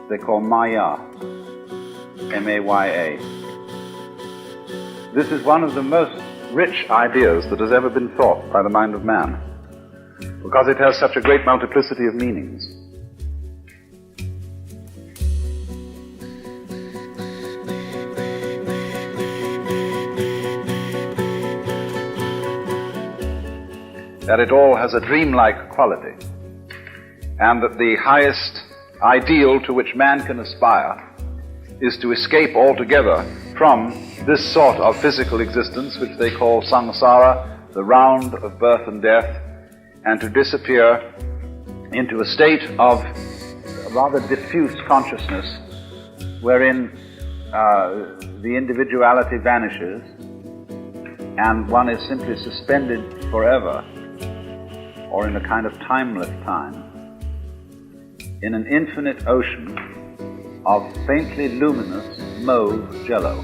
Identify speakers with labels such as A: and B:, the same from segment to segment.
A: they call Maya, M-A-Y-A. This is one of the most rich ideas that has ever been thought by the mind of man, because it has such a great multiplicity of meanings. That it all has a dreamlike quality, and that the highest ideal to which man can aspire is to escape altogether from this sort of physical existence which they call samsara, the round of birth and death, and to disappear into a state of rather diffuse consciousness wherein the individuality vanishes and one is simply suspended forever, or in a kind of timeless time, in an infinite ocean of faintly luminous mauve jello.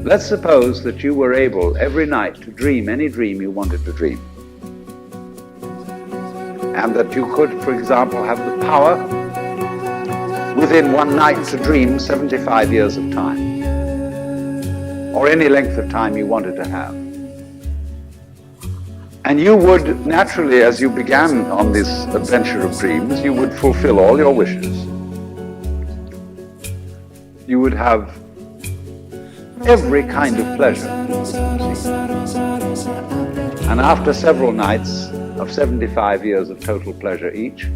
A: Let's suppose that you were able every night to dream any dream you wanted to dream, and that you could, for example, have the power within one night to dream 75 years of time, or any length of time you wanted to have. And you would naturally, as you began on this adventure of dreams, you would fulfill all your wishes. You would have every kind of pleasure. And after several nights of 75 years of total pleasure each,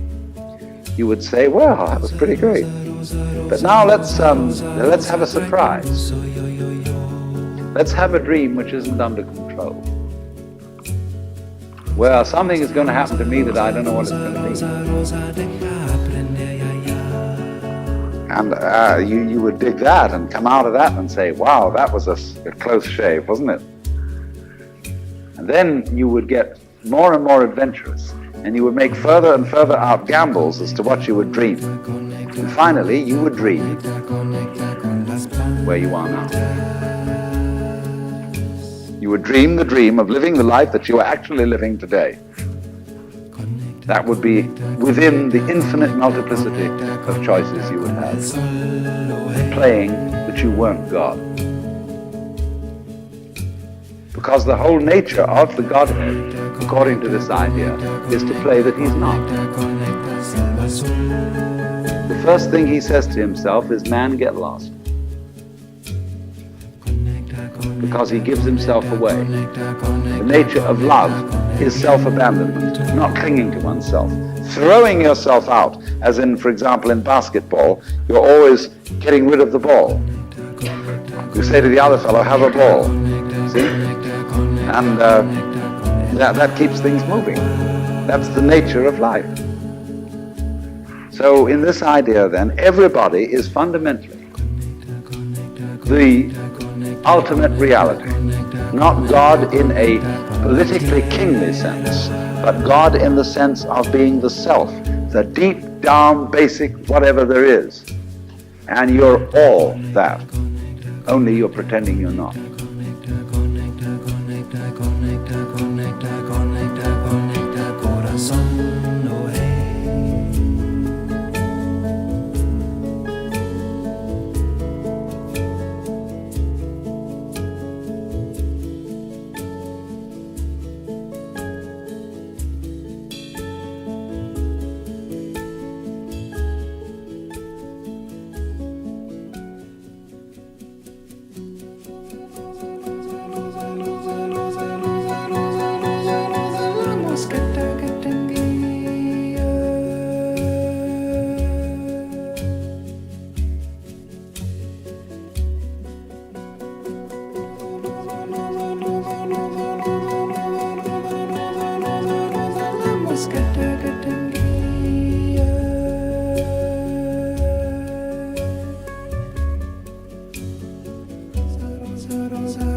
A: you would say, well, that was pretty great. But now let's have a surprise. Let's have a dream which isn't under control, where something is going to happen to me that I don't know what it's going to be. And you would dig that and come out of that and say, wow, that was a close shave, wasn't it? And then you would get more and more adventurous, and you would make further and further out gambles as to what you would dream. And finally, you would dream where you are now. You would dream the dream of living the life that you are actually living today. That would be within the infinite multiplicity of choices you would have, playing that you weren't God. Because the whole nature of the Godhead, according to this idea, is to play that he's not. The first thing he says to himself is, man, get lost. Because he gives himself away. The nature of love is self-abandonment, not clinging to oneself. Throwing yourself out, as in, for example, in basketball, you're always getting rid of the ball. You say to the other fellow, have a ball. See? And that keeps things moving. That's the nature of life. So in this idea, then, everybody is fundamentally the ultimate reality, not God in a politically kingly sense, but God in the sense of being the self, the deep down basic whatever there is. And you're all that, only you're pretending you're not.
B: Rosa.